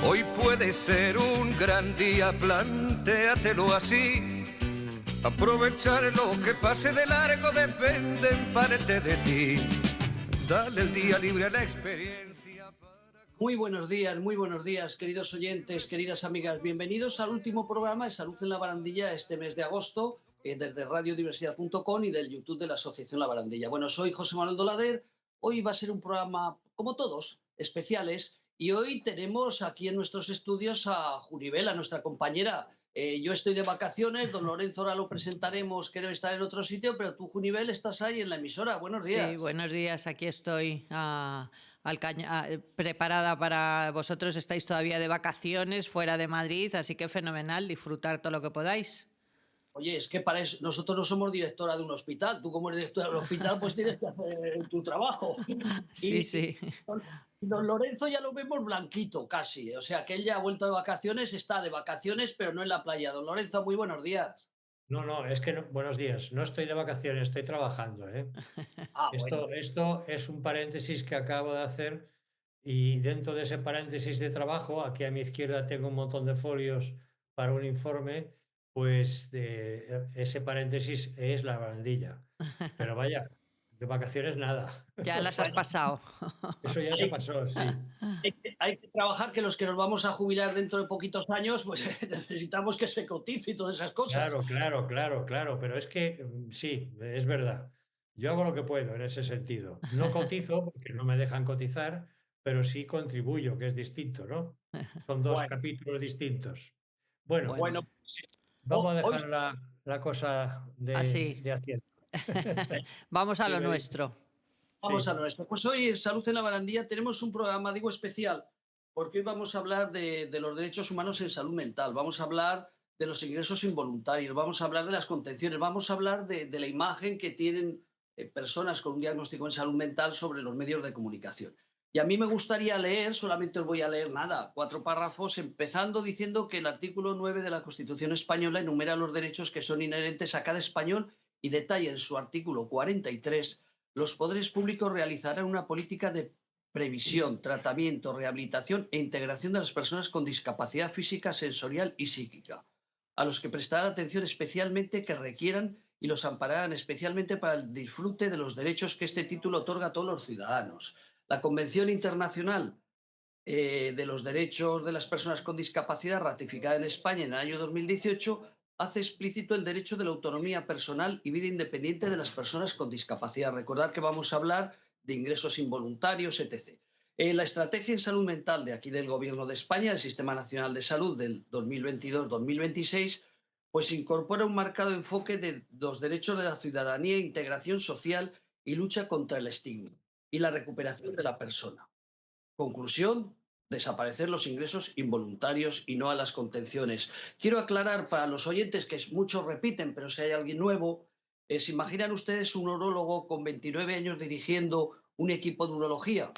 Hoy puede ser un gran día, plantéatelo así. Aprovechar lo que pase de largo depende en parte de ti. Dale el día libre a la experiencia. Muy buenos días, queridos oyentes, queridas amigas. Bienvenidos al último programa de Salud en la Barandilla este mes de agosto, desde radiodiversidad.com y del YouTube de la Asociación La Barandilla. Bueno, soy José Manuel Dolader. Hoy va a ser un programa, como todos, especiales. Y hoy tenemos aquí en nuestros estudios a Junibel, a nuestra compañera. Yo estoy de vacaciones, don Lorenzo ahora lo presentaremos, que debe estar en otro sitio, pero tú, Junibel, estás ahí en la emisora. Buenos Sí, días. buenos días, aquí estoy preparada para vosotros. Estáis todavía de vacaciones fuera de Madrid, así que fenomenal, disfrutar todo lo que podáis. Oye, es que para eso, nosotros no somos directora de un hospital. Tú, como eres directora del hospital, pues tienes que hacer tu trabajo. Sí, Y sí. don Lorenzo ya lo vemos blanquito casi. O sea, que él ya ha vuelto de vacaciones, está de vacaciones, pero no en la playa. Don Lorenzo, muy buenos días. No, no, es que no, buenos días. No estoy de vacaciones, estoy trabajando, ¿eh? Ah, bueno. Esto es un paréntesis que acabo de hacer y dentro de ese paréntesis de trabajo, aquí a mi izquierda tengo un montón de folios para un informe, pues ese paréntesis es la barandilla. Pero vaya, de vacaciones nada. Ya O las sea, has pasado. eso ya se Hay, pasó, sí. hay que trabajar, que los que nos vamos a jubilar dentro de poquitos años, pues necesitamos que se cotice y todas esas cosas. Claro, claro, claro, claro, pero es que sí, es verdad. Yo hago lo que puedo en ese sentido. No cotizo porque no me dejan cotizar, pero sí contribuyo, que es distinto, ¿no? Son dos Bueno, capítulos distintos. Bueno, bueno, Bueno, sí. vamos a Hoy dejar la cosa así. de Hacienda. Vamos a ¿Qué lo me dices? nuestro. vamos a Sí, lo nuestro. Pues hoy en Salud en la Barandilla tenemos un programa, digo, especial, porque hoy vamos a hablar de los derechos humanos en salud mental, vamos a hablar de los ingresos involuntarios, vamos a hablar de las contenciones, vamos a hablar de la imagen que tienen personas con un diagnóstico en salud mental sobre los medios de comunicación. Y a mí me gustaría leer, solamente os voy a leer nada, 4 párrafos, empezando diciendo que el artículo 9 de la Constitución española enumera los derechos que son inherentes a cada español y detalla en su artículo 43: los poderes públicos realizarán una política de previsión, tratamiento, rehabilitación e integración de las personas con discapacidad física, sensorial y psíquica, a los que prestarán atención especialmente que requieran y los ampararán especialmente para el disfrute de los derechos que este título otorga a todos los ciudadanos. La Convención Internacional de los Derechos de las Personas con Discapacidad, ratificada en España en el año 2018, hace explícito el derecho de la autonomía personal y vida independiente de las personas con discapacidad. Recordar que vamos a hablar de ingresos involuntarios, etc. La estrategia en salud mental de aquí del Gobierno de España, el Sistema Nacional de Salud del 2022-2026, pues incorpora un marcado enfoque de los derechos de la ciudadanía, integración social y lucha contra el estigma y la recuperación de la persona. Conclusión: desaparecer los ingresos involuntarios y no a las contenciones. Quiero aclarar para los oyentes, que muchos repiten, pero si hay alguien nuevo, ¿se imaginan ustedes un urólogo con 29 años dirigiendo un equipo de urología?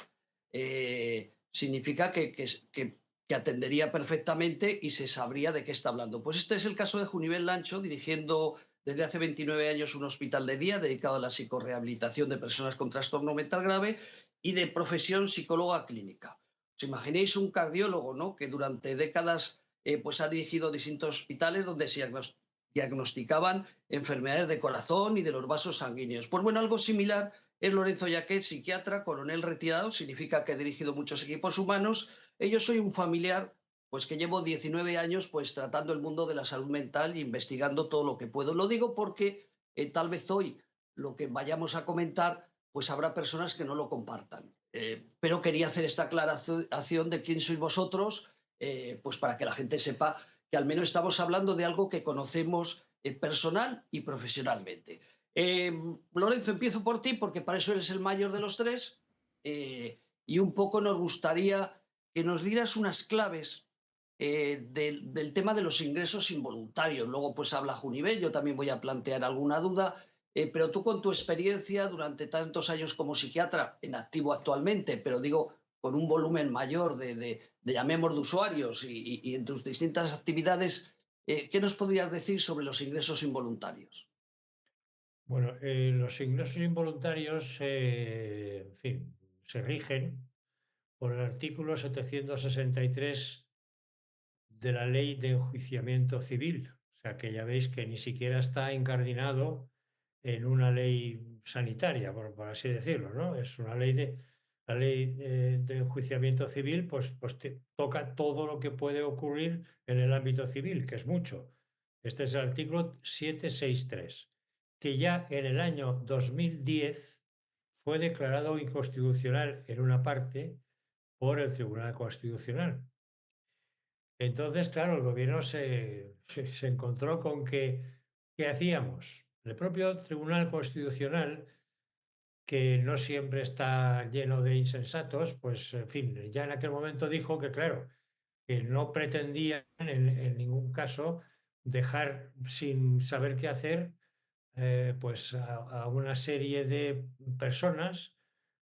Significa que atendería perfectamente y se sabría de qué está hablando. Pues este es el caso de Junivel Lancho, dirigiendo desde hace 29 años un hospital de día dedicado a la psicorrehabilitación de personas con trastorno mental grave y de profesión psicóloga clínica. ¿Os imaginéis un cardiólogo, ¿no?, que durante décadas pues ha dirigido distintos hospitales donde se diagnosticaban enfermedades de corazón y de los vasos sanguíneos? Pues bueno, algo similar es Lorenzo Yaquet, psiquiatra, coronel retirado, significa que he dirigido muchos equipos humanos. Yo soy un familiar pues que llevo 19 años pues tratando el mundo de la salud mental e investigando todo lo que puedo. Lo digo porque tal vez hoy lo que vayamos a comentar pues habrá personas que no lo compartan. Pero quería hacer esta aclaración de quién sois vosotros, pues para que la gente sepa que al menos estamos hablando de algo que conocemos personal y profesionalmente. Lorenzo, empiezo por ti porque para eso eres el mayor de los tres, y un poco nos gustaría que nos dieras unas claves del tema de los ingresos involuntarios. Luego pues habla Junivel, yo también voy a plantear alguna duda, pero tú, con tu experiencia durante tantos años como psiquiatra, en activo actualmente, pero digo, con un volumen mayor de llamemos de usuarios y en tus distintas actividades, ¿qué nos podrías decir sobre los ingresos involuntarios? bueno, los ingresos involuntarios, en fin, se rigen por el artículo 763 de la ley de enjuiciamiento civil. O sea que ya veis que ni siquiera está incardinado en una ley sanitaria, por así decirlo, ¿no? Es una ley la ley de enjuiciamiento civil, pues toca todo lo que puede ocurrir en el ámbito civil, que es mucho. Este es el artículo 763, que ya en el año 2010 fue declarado inconstitucional en una parte por el Tribunal Constitucional. Entonces, claro, el gobierno se encontró con que, ¿qué hacíamos? El propio Tribunal Constitucional, que no siempre está lleno de insensatos, pues, en fin, ya en aquel momento dijo que, claro, que no pretendían en ningún caso dejar sin saber qué hacer pues a una serie de personas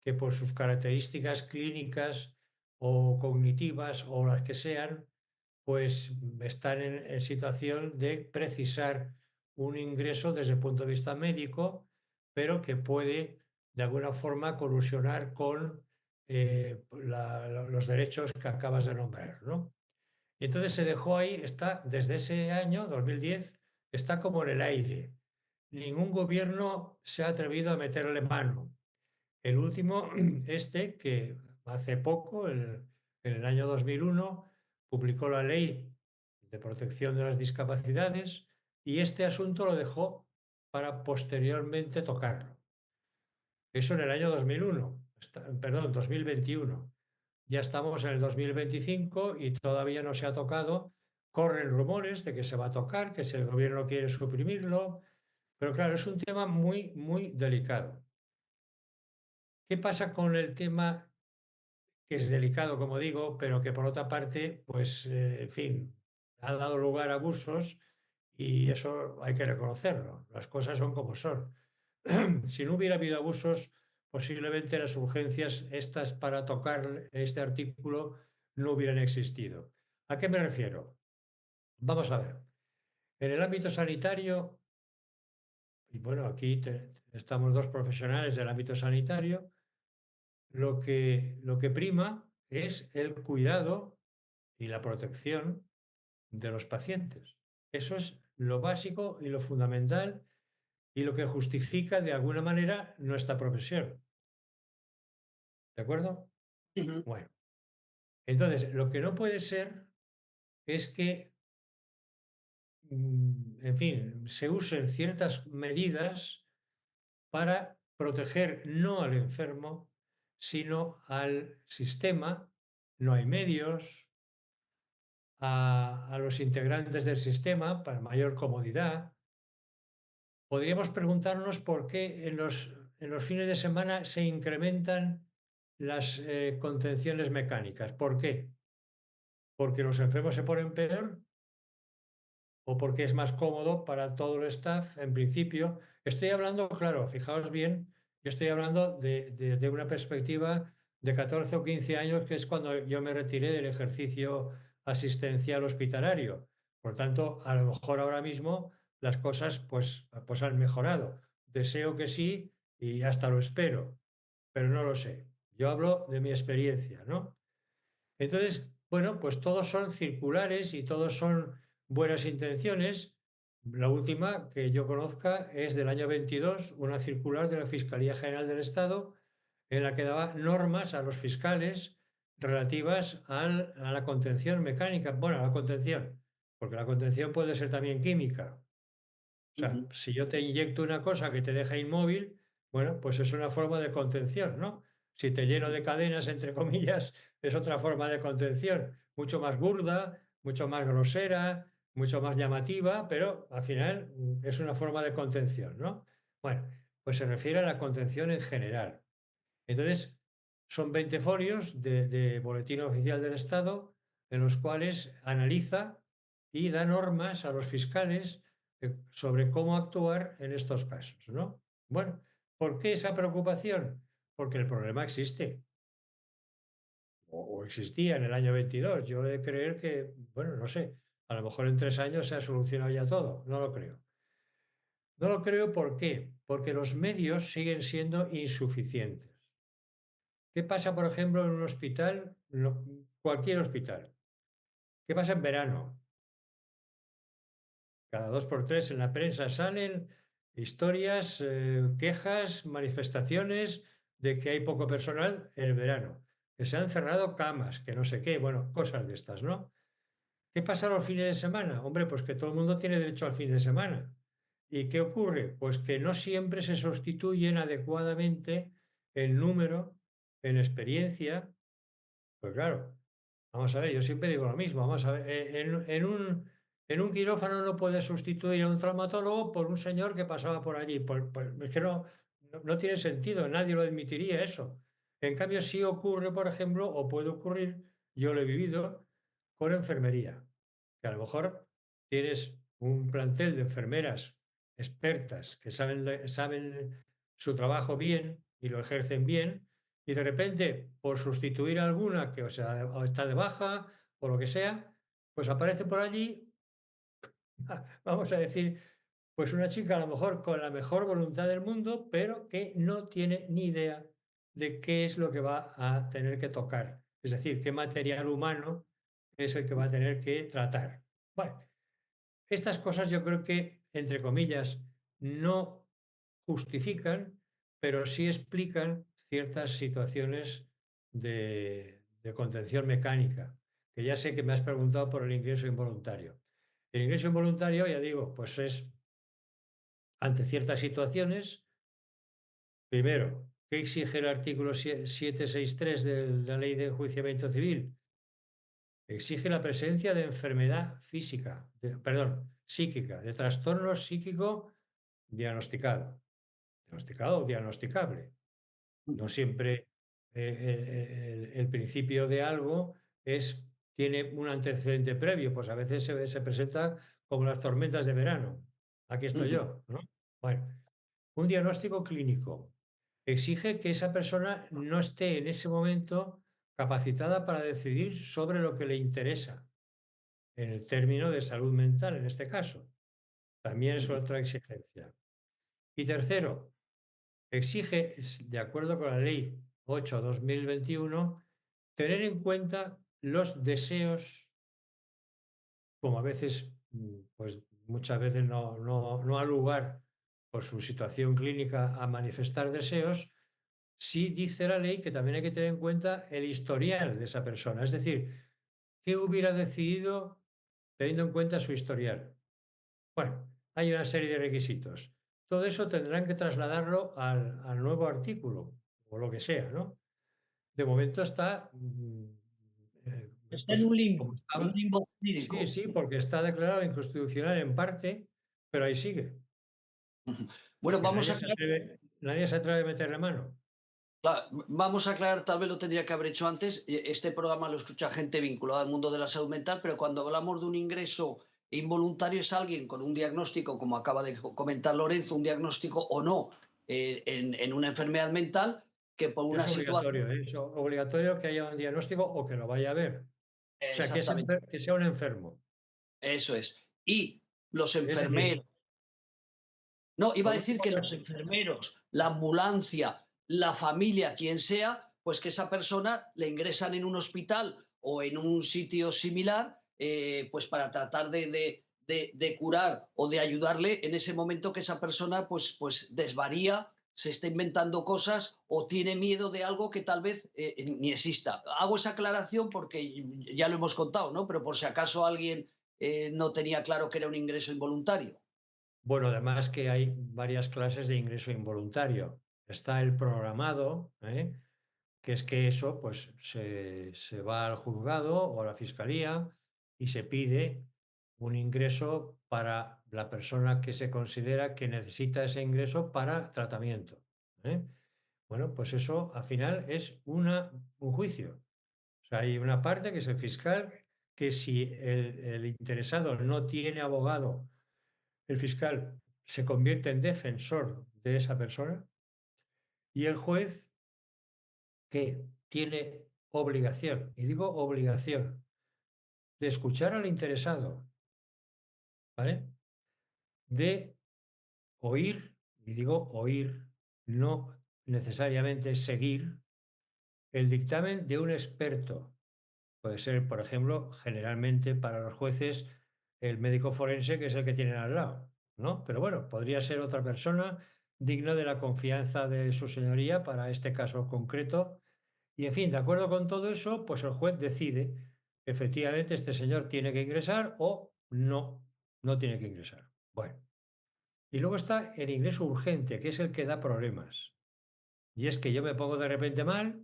que por sus características clínicas o cognitivas o las que sean, pues están en situación de precisar un ingreso desde el punto de vista médico, pero que puede de alguna forma colusionar con los derechos que acabas de nombrar, ¿no? Y entonces se dejó ahí, está desde ese año, 2010, está como en el aire. Ningún gobierno se ha atrevido a meterle mano. El último, que hace poco, en el año 2001, publicó la Ley de Protección de las Discapacidades y este asunto lo dejó para posteriormente tocarlo. Eso en el año 2001, perdón, 2021. Ya estamos en el 2025 y todavía no se ha tocado. Corren rumores de que se va a tocar, que si el gobierno quiere suprimirlo, pero claro, es un tema muy, muy delicado. ¿Qué pasa con el tema que es delicado, como digo, pero que por otra parte, pues, en fin, ha dado lugar a abusos y eso hay que reconocerlo. Las cosas son como son. Si no hubiera habido abusos, posiblemente las urgencias estas para tocar este artículo no hubieran existido. ¿A qué me refiero? Vamos a ver. En el ámbito sanitario, y bueno, aquí estamos dos profesionales del ámbito sanitario, lo que prima es el cuidado y la protección de los pacientes. Eso es lo básico y lo fundamental y lo que justifica de alguna manera nuestra profesión. ¿De acuerdo? Ujú. Bueno, entonces lo que no puede ser es que, en fin, se usen ciertas medidas para proteger no al enfermo, sino al sistema. No hay medios, a los integrantes del sistema para mayor comodidad. Podríamos preguntarnos por qué en los fines de semana se incrementan las contenciones mecánicas. ¿Por qué? ¿Porque los enfermos se ponen peor o porque es más cómodo para todo el staff? En principio, estoy hablando, claro, fijaos bien, yo estoy hablando de una perspectiva de 14 o 15 años, que es cuando yo me retiré del ejercicio asistencial hospitalario. Por tanto, a lo mejor ahora mismo las cosas pues han mejorado. Deseo que sí y hasta lo espero, pero no lo sé. Yo hablo de mi experiencia, ¿no? Entonces, bueno, pues todos son circulares y todos son buenas intenciones. La última que yo conozca es del año 22, una circular de la Fiscalía General del Estado en la que daba normas a los fiscales relativas a la contención mecánica. Bueno, a la contención, porque la contención puede ser también química. O sea, Ujú. si yo te inyecto una cosa que te deja inmóvil, bueno, pues es una forma de contención, ¿no? Si te lleno de cadenas, entre comillas, es otra forma de contención, mucho más burda, mucho más grosera, mucho más llamativa, pero al final es una forma de contención, ¿no? Bueno, pues se refiere a la contención en general. Entonces, son 20 folios de Boletín Oficial del Estado en los cuales analiza y da normas a los fiscales sobre cómo actuar en estos casos, ¿no? Bueno, ¿por qué esa preocupación? Porque el problema existe o existía en el año 22. Yo he de creer que, bueno, no sé, a lo mejor en 3 años se ha solucionado ya todo. No lo creo. No lo creo, ¿por qué? Porque los medios siguen siendo insuficientes. ¿Qué pasa, por ejemplo, en un hospital? Cualquier hospital. ¿Qué pasa en verano? Cada dos por tres en la prensa salen historias, quejas, manifestaciones de que hay poco personal en el verano, que se han cerrado camas, que no sé qué, bueno, cosas de estas, ¿no? ¿Qué pasa los fines de semana? Hombre, pues que todo el mundo tiene derecho al fin de semana. ¿Y qué ocurre? Pues que no siempre se sustituyen adecuadamente el número en experiencia. Pues claro, vamos a ver, yo siempre digo lo mismo, vamos a ver, en un quirófano no puedes sustituir a un traumatólogo por un señor que pasaba por allí, es que no tiene sentido, nadie lo admitiría eso. En cambio, sí ocurre, por ejemplo, o puede ocurrir, yo lo he vivido, con enfermería, que a lo mejor tienes un plantel de enfermeras expertas que saben su trabajo bien y lo ejercen bien, y de repente, por sustituir a alguna que, o sea, o está de baja o lo que sea, pues aparece por allí, vamos a decir, pues una chica a lo mejor con la mejor voluntad del mundo, pero que no tiene ni idea de qué es lo que va a tener que tocar. Es decir, qué material humano es el que va a tener que tratar. Bueno, estas cosas yo creo que, entre comillas, no justifican, pero sí explican ciertas situaciones de contención mecánica, que ya sé que me has preguntado por el ingreso involuntario. El ingreso involuntario, ya digo, pues es ante ciertas situaciones, primero, ¿qué exige el artículo 763 de la Ley de Enjuiciamiento Civil? Exige la presencia de enfermedad física, perdón, psíquica, de trastorno psíquico diagnosticado. Diagnosticado o diagnosticable. No siempre el principio de algo tiene un antecedente previo, pues a veces se presenta como las tormentas de verano. Aquí estoy Ujú. yo, ¿no? Bueno, un diagnóstico clínico exige que esa persona no esté en ese momento capacitada para decidir sobre lo que le interesa, en el término de salud mental, en este caso. También es Ujú. otra exigencia. Y tercero, exige, de acuerdo con la Ley 8/2021, tener en cuenta los deseos, como a veces, pues muchas veces no ha lugar por su situación clínica a manifestar deseos. Sí dice la ley que también hay que tener en cuenta el historial de esa persona, es decir, qué hubiera decidido teniendo en cuenta su historial. Bueno, hay una serie de requisitos. Todo eso tendrán que trasladarlo al nuevo artículo o lo que sea, ¿no? De momento está, Está pues como en un estaba. limbo Sí, jurídico. sí, porque está declarado inconstitucional en parte, pero ahí sigue, Ujú. Bueno, porque vamos a aclarar, nadie se atreve a meterle mano. vamos a aclarar, tal vez lo tendría que haber hecho antes. Este programa lo escucha gente vinculada al mundo de la salud mental, pero cuando hablamos de un ingreso involuntario es alguien con un diagnóstico, como acaba de comentar Lorenzo, un diagnóstico o no en una enfermedad mental que por una Es situación. obligatorio, ¿eh? Es obligatorio que haya un diagnóstico o que lo vaya a ver. O sea, Exactamente, que sea un enfermo. eso es. Y los Es decir, enfermeros. No, iba por a no decir que los ponerte- enfermeros, la ambulancia, la familia, quien sea, pues que esa persona le ingresan en un hospital o en un sitio similar, pues para tratar de curar o de ayudarle en ese momento que esa persona pues desvaría, se está inventando cosas o tiene miedo de algo que tal vez ni exista. Hago esa aclaración porque ya lo hemos contado, ¿no? Pero por si acaso alguien no tenía claro que era un ingreso involuntario. Bueno, además que hay varias clases de ingreso involuntario. Está el programado, ¿eh? Que es que eso pues se va al juzgado o a la fiscalía y se pide un ingreso para la persona que se considera que necesita ese ingreso para tratamiento, ¿eh? Bueno, pues eso al final es un juicio. O sea, hay una parte que es el fiscal, que si el interesado no tiene abogado, el fiscal se convierte en defensor de esa persona y el juez que tiene obligación, y digo obligación, de escuchar al interesado, ¿vale? De oír, y digo oír, no necesariamente seguir el dictamen de un experto, Puede ser, por ejemplo, generalmente para los jueces, el médico forense, que es el que tienen al lado, ¿no? Pero bueno, podría ser otra persona digna de la confianza de su señoría para este caso concreto. Y en fin, de acuerdo con todo eso, pues el juez decide que efectivamente este señor tiene que ingresar o no, no tiene que ingresar. Bueno, y luego está el ingreso urgente, que es el que da problemas. Y es que yo me pongo de repente mal,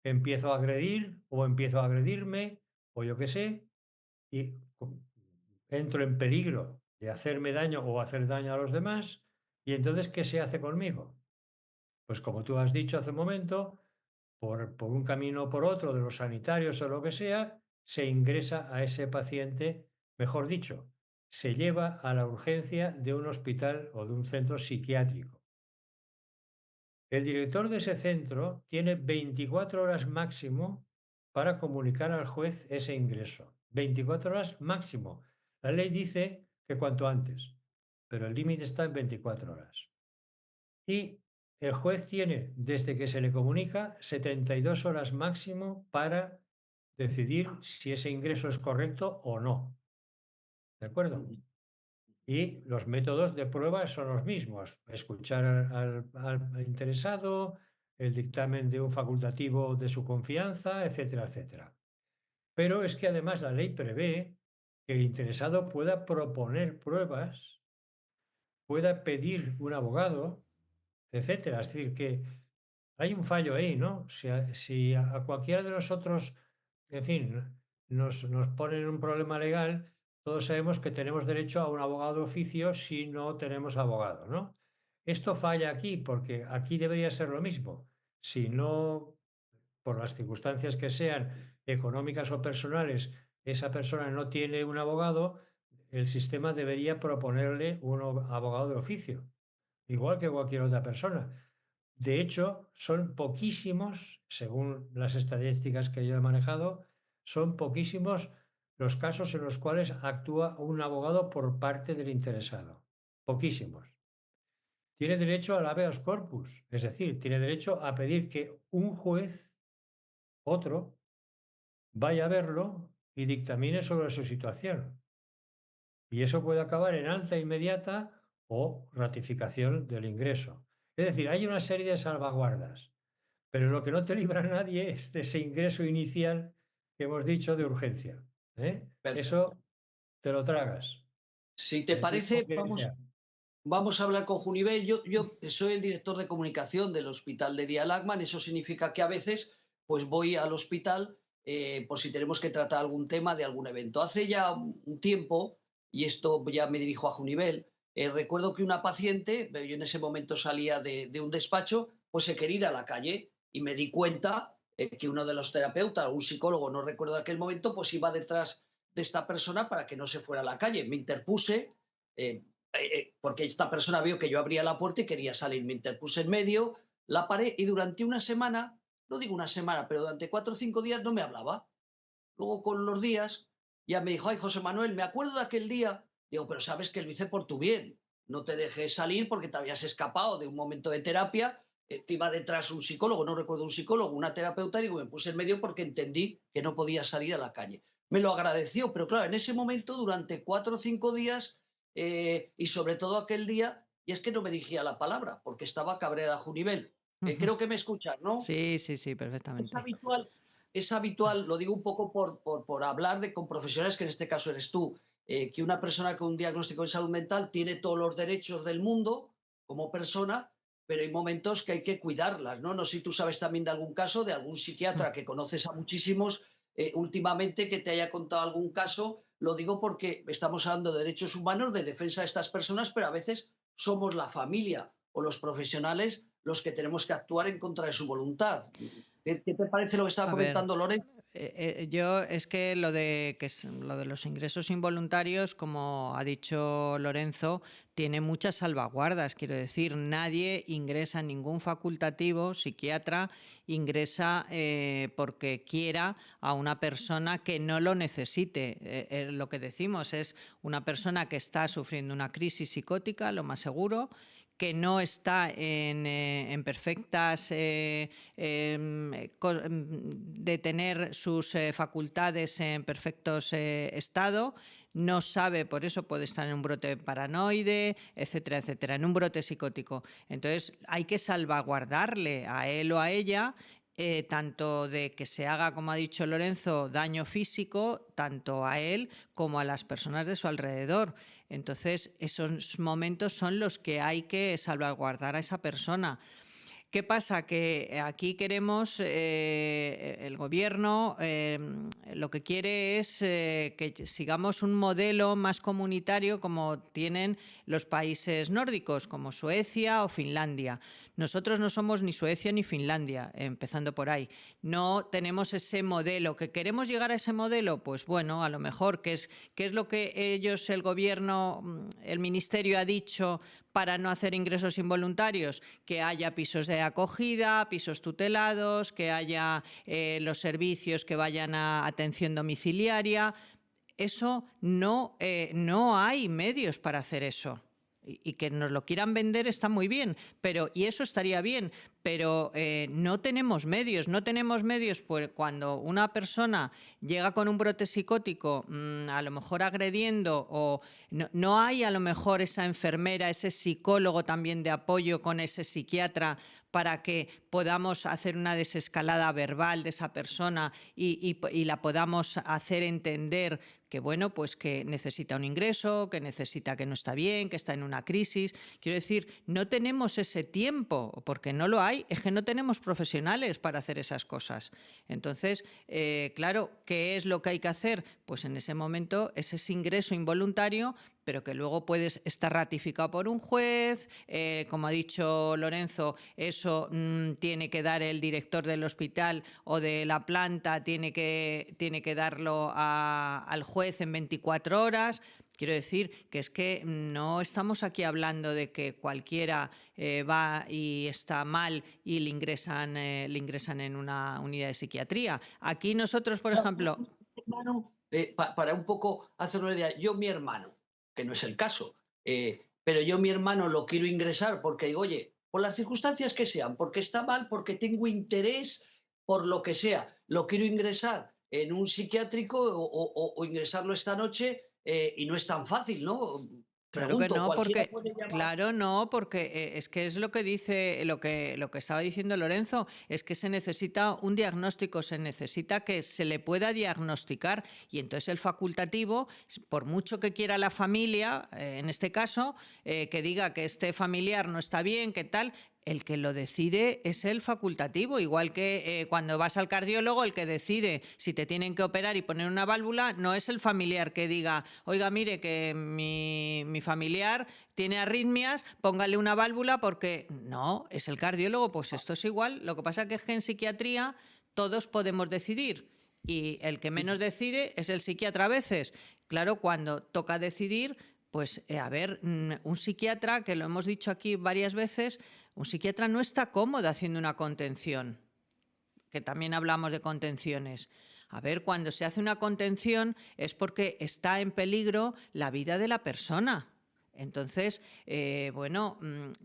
empiezo a agredir o empiezo a agredirme o yo qué sé, y entro en peligro de hacerme daño o hacer daño a los demás. Y entonces, ¿qué se hace conmigo? Pues como tú has dicho hace un momento, por un camino o por otro de los sanitarios o lo que sea, se ingresa a ese paciente, mejor dicho, se lleva a la urgencia de un hospital o de un centro psiquiátrico. El director de ese centro tiene 24 horas máximo para comunicar al juez ese ingreso. 24 horas máximo. La ley dice que cuanto antes, pero el límite está en 24 horas. Y el juez tiene, desde que se le comunica, 72 horas máximo para decidir si ese ingreso es correcto o no. ¿De acuerdo? Y los métodos de prueba son los mismos. Escuchar al interesado, el dictamen de un facultativo de su confianza, etcétera, etcétera. Pero es que además la ley prevé que el interesado pueda proponer pruebas, pueda pedir un abogado, etcétera. Es decir, que hay un fallo ahí, ¿no? Si a cualquiera de nosotros, en fin, nos ponen un problema legal, todos sabemos que tenemos derecho a un abogado de oficio si no tenemos abogado, ¿no? Esto falla aquí porque aquí debería ser lo mismo. Si no, por las circunstancias que sean económicas o personales, esa persona no tiene un abogado, el sistema debería proponerle un abogado de oficio, igual que cualquier otra persona. De hecho, son poquísimos, según las estadísticas que yo he manejado, son poquísimos los casos en los cuales actúa un abogado por parte del interesado. Poquísimos. Tiene derecho al habeas corpus, es decir, tiene derecho a pedir que un juez, otro, vaya a verlo y dictamine sobre su situación. Y eso puede acabar en alta inmediata o ratificación del ingreso. Es decir, hay una serie de salvaguardas. Pero lo que no te libra a nadie es de ese ingreso inicial que hemos dicho de urgencia. ¿Eh? Perfecto. Eso te lo tragas. Si te El tiempo parece, que sea. vamos a hablar con Junivel. Yo soy el director de comunicación del Hospital de Día Lagman. Eso significa que a veces pues voy al hospital por si tenemos que tratar algún tema de algún evento. Hace ya un tiempo, y esto ya me dirijo a Junivel, recuerdo que una paciente, yo en ese momento salía de un despacho, pues se quería ir a la calle y me di cuenta que uno de los terapeutas o un psicólogo, no recuerdo aquel momento, pues iba detrás de esta persona para que no se fuera a la calle. Me interpuse. eh, porque esta persona vio que yo abría la puerta y quería salir. Me interpuse en medio, la paré y durante una semana, no digo una semana, pero durante 4 o 5 días no me hablaba. Luego con los días ya me dijo, ay, José Manuel, me acuerdo de aquel día. Digo, pero sabes que lo hice por tu bien. No te dejé salir porque te habías escapado de un momento de terapia. Te iba detrás un psicólogo, no recuerdo un psicólogo, una terapeuta, digo, me puse en medio porque entendí que no podía salir a la calle. Me lo agradeció, pero claro, en ese momento, durante 4 o 5 días, y sobre todo aquel día, y es que no me dirigía la palabra, porque estaba cabreada a Junivel. Creo que me escuchas, ¿no? Sí, sí, sí, Es perfectamente. habitual, es habitual, lo digo un poco por hablar con profesionales, que en este caso eres tú, que una persona con un diagnóstico de salud mental tiene todos los derechos del mundo como persona, pero hay momentos que hay que cuidarlas, ¿no? No sé si tú sabes también de algún caso, de algún psiquiatra que conoces a muchísimos últimamente que te haya contado algún caso. Lo digo porque estamos hablando de derechos humanos, de defensa de estas personas, pero a veces somos la familia o los profesionales los que tenemos que actuar en contra de su voluntad. ¿Qué te parece lo que estaba A ver, comentando Loren? yo es que lo de los ingresos involuntarios, como ha dicho Lorenzo, tiene muchas salvaguardas. Quiero decir, nadie ingresa, ningún facultativo, psiquiatra, ingresa porque quiera a una persona que no lo necesite. Lo que decimos es una persona que está sufriendo una crisis psicótica, lo más seguro, que no está en perfectas de tener sus facultades en perfectos estado, no sabe, por eso puede estar en un brote paranoide, etcétera, etcétera, en un brote psicótico. Entonces hay que salvaguardarle a él o a ella, tanto de que se haga, como ha dicho Lorenzo, daño físico, tanto a él como a las personas de su alrededor. Entonces, esos momentos son los que hay que salvaguardar a esa persona. ¿Qué pasa? Que aquí queremos, el gobierno lo que quiere es que sigamos un modelo más comunitario como tienen los países nórdicos, como Suecia o Finlandia. Nosotros no somos ni Suecia ni Finlandia, empezando por ahí. No tenemos ese modelo. ¿Que queremos llegar a ese modelo? Pues bueno, a lo mejor, ¿qué es lo que ellos, el gobierno, el ministerio ha dicho para no hacer ingresos involuntarios? Que haya pisos de acogida, pisos tutelados, que haya los servicios que vayan a atención domiciliaria. Eso no hay medios para hacer eso. Y que nos lo quieran vender está muy bien, y eso estaría bien, pero no tenemos medios. No tenemos medios, pues cuando una persona llega con un brote psicótico, a lo mejor agrediendo, o no hay a lo mejor esa enfermera, ese psicólogo también de apoyo con ese psiquiatra para que podamos hacer una desescalada verbal de esa persona y la podamos hacer entender que, bueno, pues que necesita un ingreso, que necesita, que no está bien, que está en una crisis. Quiero decir, no tenemos ese tiempo, porque no lo hay, es que no tenemos profesionales para hacer esas cosas. Entonces, claro, ¿qué es lo que hay que hacer? Pues en ese momento es ese ingreso involuntario, pero que luego puede estar ratificado por un juez, como ha dicho Lorenzo, eso tiene que dar el director del hospital o de la planta, tiene que darlo al juez en 24 horas. Quiero decir que es que no estamos aquí hablando de que cualquiera va y está mal y le ingresan en una unidad de psiquiatría. Aquí nosotros, por ejemplo... Para un poco hacer una idea, yo mi hermano, que no es el caso, pero yo mi hermano lo quiero ingresar porque digo, oye, por las circunstancias que sean, porque está mal, porque tengo interés, por lo que sea, lo quiero ingresar en un psiquiátrico o ingresarlo esta noche, y no es tan fácil, ¿no? Claro que Pregunto, no, cualquiera porque puede llamar. claro, no, porque es que es lo que dice, lo que estaba diciendo Lorenzo, es que se necesita un diagnóstico, se necesita que se le pueda diagnosticar, y entonces el facultativo, por mucho que quiera la familia, en este caso, que diga que este familiar no está bien, que tal, el que lo decide es el facultativo, igual que cuando vas al cardiólogo, el que decide si te tienen que operar y poner una válvula no es el familiar que diga, oiga, mire que mi familiar tiene arritmias, póngale una válvula, porque no, es el cardiólogo. Pues esto es igual. Lo que pasa es que en psiquiatría todos podemos decidir y el que menos decide es el psiquiatra a veces. Claro, cuando toca decidir, pues a ver, un psiquiatra, que lo hemos dicho aquí varias veces, un psiquiatra no está cómodo haciendo una contención, que también hablamos de contenciones. A ver, cuando se hace una contención es porque está en peligro la vida de la persona. Entonces, bueno,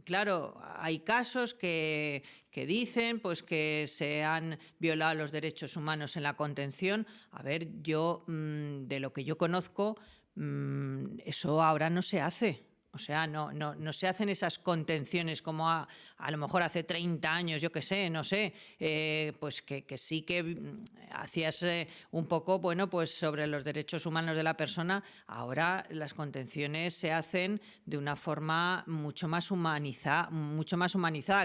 claro, hay casos que dicen pues que se han violado los derechos humanos en la contención. A ver, yo, de lo que yo conozco, eso ahora no se hace. O sea, no se hacen esas contenciones como a lo mejor hace 30 años, yo qué sé, no sé, pues que sí que hacías un poco, bueno, pues sobre los derechos humanos de la persona. Ahora las contenciones se hacen de una forma mucho más humanizada,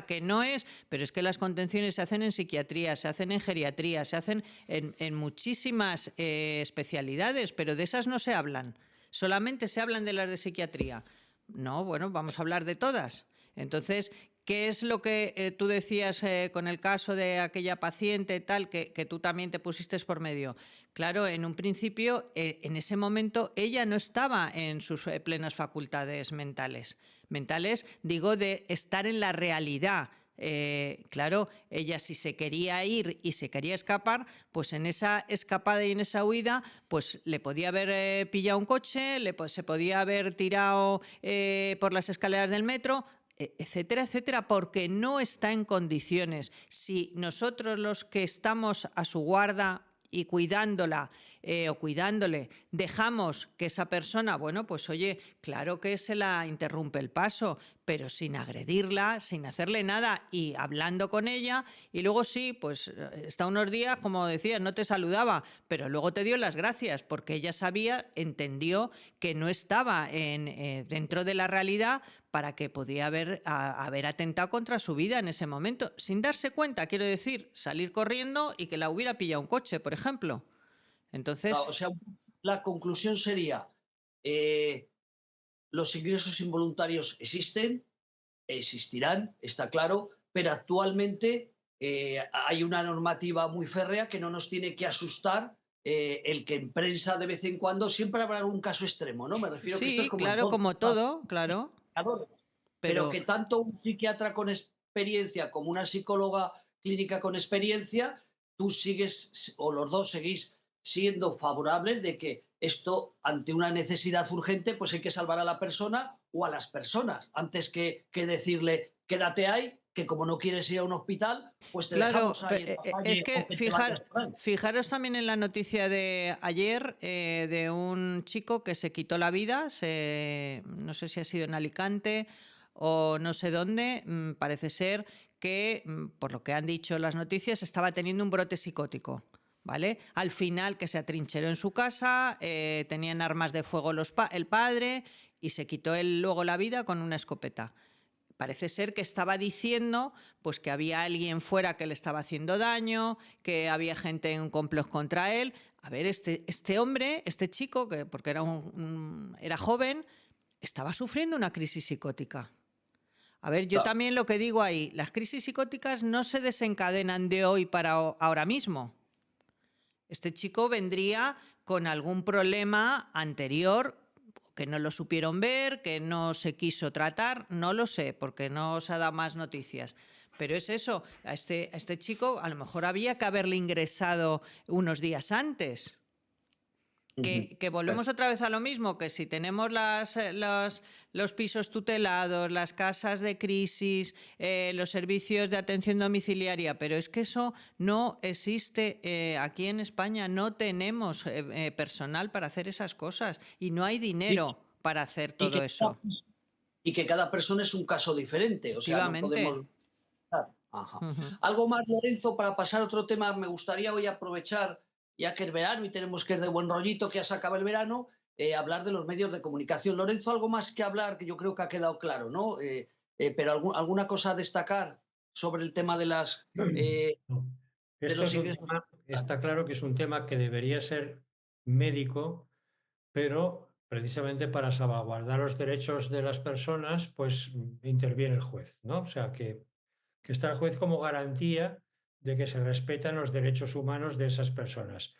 que no es, pero es que las contenciones se hacen en psiquiatría, se hacen en geriatría, se hacen en muchísimas especialidades, pero de esas no se hablan. Solamente se hablan de las de psiquiatría. No, bueno, vamos a hablar de todas. Entonces, ¿qué es lo que tú decías con el caso de aquella paciente tal, que tú también te pusiste por medio? Claro, en un principio, en ese momento, ella no estaba en sus plenas facultades mentales. Mentales, digo, de estar en la realidad. Claro, ella si se quería ir y se quería escapar, pues en esa escapada y en esa huida, pues le podía haber pillado un coche, se podía haber tirado por las escaleras del metro. etcétera, etcétera, porque no está en condiciones. Si nosotros los que estamos a su guarda y cuidándola o cuidándole, dejamos que esa persona, bueno, pues oye, claro que se la interrumpe el paso, pero sin agredirla, sin hacerle nada y hablando con ella, y luego sí, pues está unos días, como decías, no te saludaba, pero luego te dio las gracias porque ella sabía, entendió que no estaba dentro de la realidad para que podía haber atentado contra su vida en ese momento, sin darse cuenta, quiero decir, salir corriendo y que la hubiera pillado un coche, por ejemplo. Entonces, O sea, la conclusión sería, eh, los ingresos involuntarios existen, existirán, está claro, pero actualmente hay una normativa muy férrea que no nos tiene que asustar el que en prensa de vez en cuando siempre habrá algún caso extremo, ¿no? Me refiero que esto es sí, como en claro, todo. como todo, claro, Pero pero que tanto un psiquiatra con experiencia como una psicóloga clínica con experiencia, tú sigues o los dos seguís siendo favorables de que esto, ante una necesidad urgente, pues hay que salvar a la persona o a las personas, antes que decirle, quédate ahí, que como no quieres ir a un hospital, pues te claro, dejamos ahí en la es calle o que que te vayas por ahí. fijaros también en la noticia de ayer de un chico que se quitó la vida, no sé si ha sido en Alicante o no sé dónde, parece ser que, por lo que han dicho las noticias, estaba teniendo un brote psicótico. ¿Vale? Al final que se atrincheró en su casa, tenían armas de fuego el padre y se quitó él luego la vida con una escopeta. Parece ser que estaba diciendo pues que había alguien fuera que le estaba haciendo daño, que había gente en un complot contra él. A ver, este hombre, este chico, que porque era joven, estaba sufriendo una crisis psicótica. A ver, yo Claro. también lo que digo ahí, las crisis psicóticas no se desencadenan de hoy para ahora mismo. Este chico vendría con algún problema anterior que no lo supieron ver, que no se quiso tratar, no lo sé, porque no se ha dado más noticias. Pero es eso, a este chico a lo mejor había que haberle ingresado unos días antes. Ujú. Que volvemos otra vez a lo mismo, que si tenemos los pisos tutelados, las casas de crisis, los servicios de atención domiciliaria, pero es que eso no existe aquí en España, no tenemos personal para hacer esas cosas y no hay Y, dinero para hacer y todo que, eso. y que cada persona es un caso diferente, o sea, no Efectivamente. podemos. Ajá. Ujú. Algo más, Lorenzo, para pasar a otro tema, me gustaría hoy aprovechar, ya que es verano y tenemos que ir de buen rollito, que ya se acaba el verano, hablar de los medios de comunicación. Lorenzo, algo más que hablar, que yo creo que ha quedado claro, ¿no? Pero alguna cosa a destacar sobre el tema No. de Esto los es un ingresos. tema, está claro que es un tema que debería ser médico, pero precisamente para salvaguardar los derechos de las personas, pues interviene el juez, ¿no? O sea, que está el juez como garantía de que se respetan los derechos humanos de esas personas.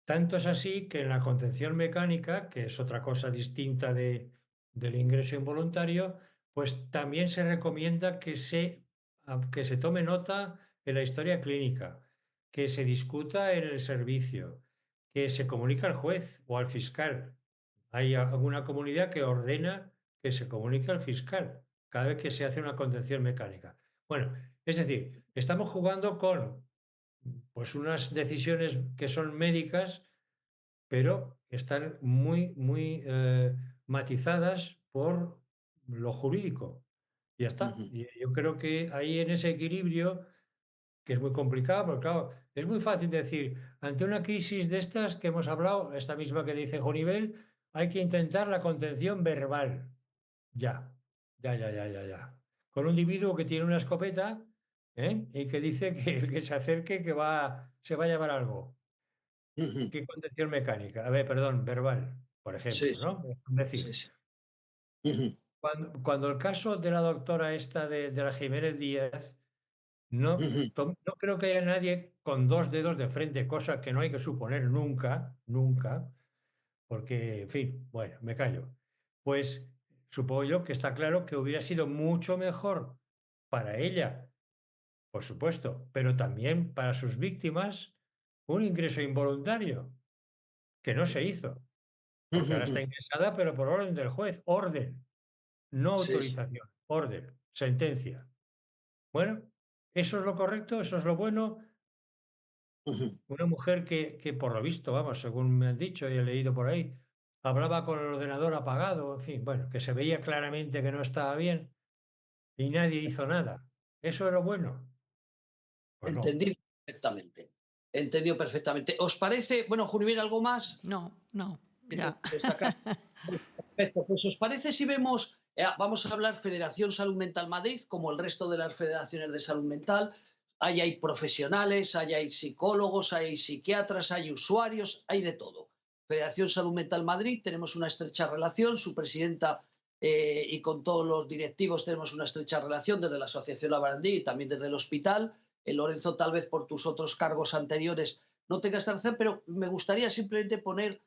Tanto es así que en la contención mecánica, que es otra cosa distinta del ingreso involuntario, pues también se recomienda que se tome nota en la historia clínica, que se discuta en el servicio, que se comunique al juez o al fiscal. Hay alguna comunidad que ordena que se comunique al fiscal cada vez que se hace una contención mecánica. Bueno, es decir, estamos jugando con pues unas decisiones que son médicas, pero están muy matizadas por lo jurídico. Y ya está. Ujú, Y yo creo que ahí en ese equilibrio, que es muy complicado, porque claro, es muy fácil decir, ante una crisis de estas que hemos hablado, esta misma que dice Jonivel, hay que intentar la contención verbal. Ya, ya. Con un individuo que tiene una escopeta, ¿eh? Y que dice que el que se acerque se va a llevar algo. ujú. ¿Qué contención mecánica? A ver, perdón, verbal, por Sí, ejemplo, ¿no? Es sí, decir, sí. Ujú, cuando el caso de la doctora esta de la Jiménez Díaz, ujú, no creo que haya nadie con dos dedos de frente, cosa que no hay que suponer nunca, nunca, porque, en fin, bueno, me callo. Pues supongo yo que está claro que hubiera sido mucho mejor para ella, por supuesto, pero también para sus víctimas, un ingreso involuntario, que no se hizo, porque ahora está ujú, ingresada, pero por orden del juez, orden. no Sí, sí. autorización, orden, sentencia. Bueno, ¿eso es lo correcto? ¿Eso es lo bueno? Ujú. Una mujer que por lo visto, vamos, según me han dicho y he leído por ahí, hablaba con el ordenador apagado, en fin, bueno, que se veía claramente que no estaba bien y nadie hizo nada. ¿Eso es lo bueno? Pues no. Entendido perfectamente. Entendido perfectamente. ¿Os parece, bueno, Juribir, algo más? No, no, Que tengo ya. que destacar. Perfecto, pues ¿os parece si vemos, vamos a hablar Federación Salud Mental Madrid, como el resto de las federaciones de salud mental? Ahí hay profesionales, ahí hay psicólogos, hay psiquiatras, hay usuarios, hay de todo. Federación Salud Mental Madrid, tenemos una estrecha relación, su presidenta y con todos los directivos tenemos una estrecha relación desde la Asociación Labarandí y también desde el hospital. Lorenzo, tal vez por tus otros cargos anteriores no tengas esta relación, pero me gustaría simplemente poner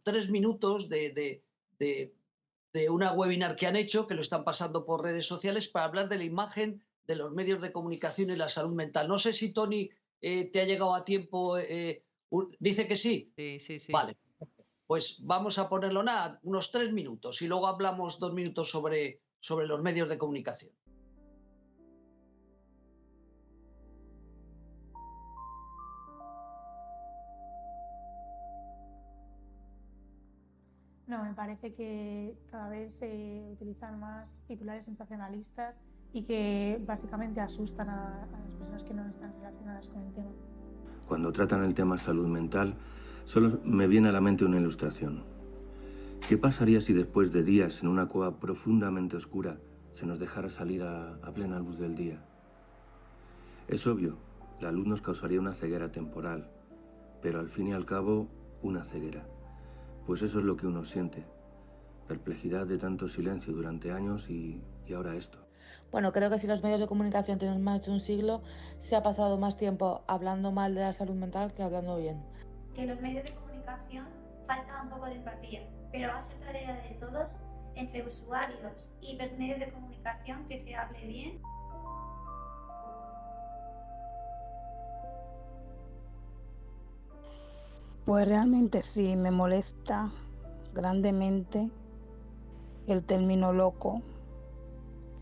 3 minutos de, de una webinar que han hecho, que lo están pasando por redes sociales, para hablar de la imagen de los medios de comunicación y la salud mental. No sé si Tony te ha llegado a tiempo. Dice que sí. Sí, sí, sí. Vale, pues vamos a ponerlo nada, unos 3 minutos y luego hablamos 2 minutos sobre los medios de comunicación. No, me parece que cada vez se utilizan más titulares sensacionalistas y que básicamente asustan a las personas que no están relacionadas con el tema. Cuando tratan el tema salud mental, solo me viene a la mente una ilustración. ¿Qué pasaría si después de días en una cueva profundamente oscura se nos dejara salir a plena luz del día? Es obvio, la luz nos causaría una ceguera temporal, pero al fin y al cabo, una ceguera. Pues eso es lo que uno siente, perplejidad de tanto silencio durante años y ahora esto. Bueno, creo que si los medios de comunicación tienen más de un siglo, se ha pasado más tiempo hablando mal de la salud mental que hablando bien. Que en los medios de comunicación falta un poco de empatía, pero va a ser tarea de todos, entre usuarios y los medios de comunicación, que se hable bien. Pues realmente sí, me molesta grandemente el término loco,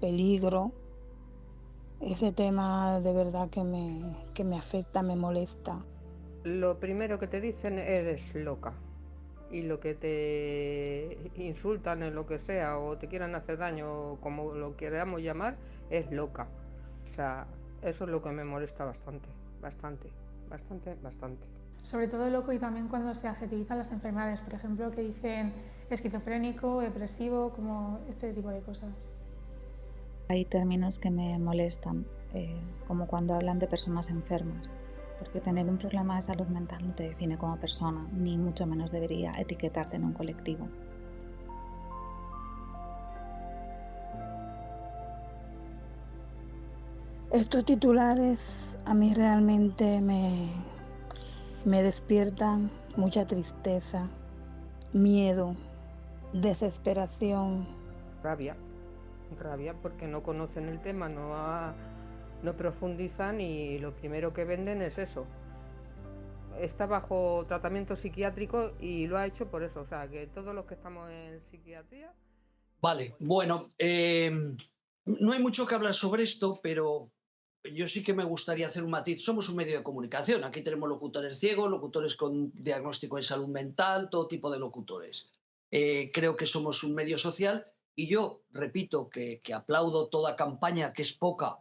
peligro. Ese tema de verdad que me afecta, me molesta. Lo primero que te dicen eres loca. Y lo que te insultan en lo que sea o te quieran hacer daño, como lo queramos llamar, es loca. O sea, eso es lo que me molesta bastante, bastante, bastante, bastante. Sobre todo loco, y también cuando se adjetivizan las enfermedades, por ejemplo, que dicen esquizofrénico, depresivo, como este tipo de cosas. Hay términos que me molestan, como cuando hablan de personas enfermas, porque tener un problema de salud mental no te define como persona, ni mucho menos debería etiquetarte en un colectivo. Estos titulares a mí realmente me despiertan mucha tristeza, miedo, desesperación. Rabia porque no conocen el tema, no profundizan y lo primero que venden es eso. Está bajo tratamiento psiquiátrico y lo ha hecho por eso. O sea, que todos los que estamos en psiquiatría... Vale, bueno, no hay mucho que hablar sobre esto, pero yo sí que me gustaría hacer un matiz. Somos un medio de comunicación. Aquí tenemos locutores ciegos, locutores con diagnóstico de salud mental, todo tipo de locutores. Creo que somos un medio social y yo repito que aplaudo toda campaña, que es poca,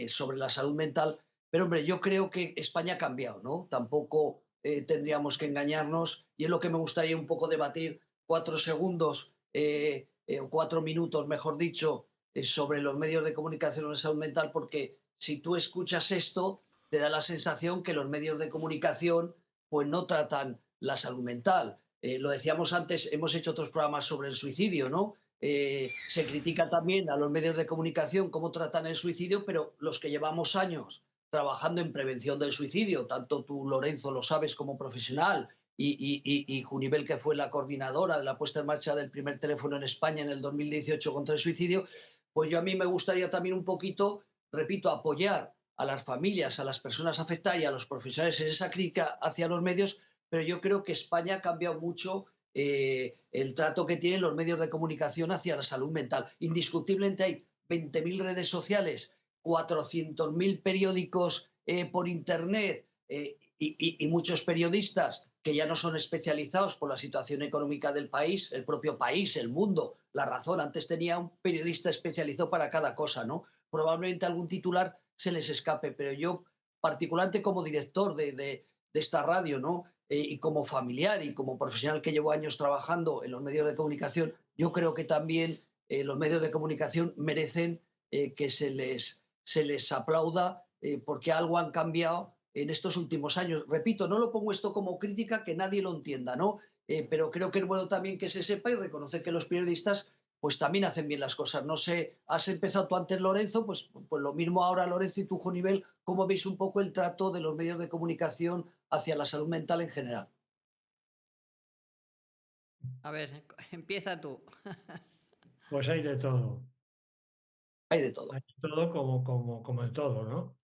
sobre la salud mental. Pero, hombre, yo creo que España ha cambiado, ¿no? Tampoco tendríamos que engañarnos y es lo que me gustaría un poco debatir 4 segundos. O 4 minutos, mejor dicho, sobre los medios de comunicación en salud mental, porque si tú escuchas esto, te da la sensación que los medios de comunicación pues no tratan la salud mental. Lo decíamos antes, hemos hecho otros programas sobre el suicidio, ¿no? Se critica también a los medios de comunicación cómo tratan el suicidio, pero los que llevamos años trabajando en prevención del suicidio, tanto tú, Lorenzo, lo sabes como profesional, y Junivel, que fue la coordinadora de la puesta en marcha del primer teléfono en España en el 2018 contra el suicidio, pues yo a mí me gustaría también un poquito, repito, apoyar a las familias, a las personas afectadas y a los profesionales en esa crítica hacia los medios, pero yo creo que España ha cambiado mucho el trato que tienen los medios de comunicación hacia la salud mental. Indiscutiblemente hay 20.000 redes sociales, 400.000 periódicos por Internet y muchos periodistas que ya no son especializados por la situación económica del país, el propio país, el mundo, La Razón. Antes tenía un periodista especializado para cada cosa, ¿no? Probablemente algún titular se les escape, pero yo, particularmente como director de esta radio, ¿no? Y como familiar y como profesional que llevo años trabajando en los medios de comunicación, yo creo que también los medios de comunicación merecen que se les aplauda porque algo han cambiado en estos últimos años. Repito, no lo pongo esto como crítica, que nadie lo entienda, ¿no? Pero creo que es bueno también que se sepa y reconocer que los periodistas pues también hacen bien las cosas. No sé, has empezado tú antes, Lorenzo, pues lo mismo ahora, Lorenzo, y tú, Jonivel, ¿cómo veis un poco el trato de los medios de comunicación hacia la salud mental en general? A ver, empieza tú. Pues hay de todo. Hay de todo. Hay de todo como en todo, ¿no?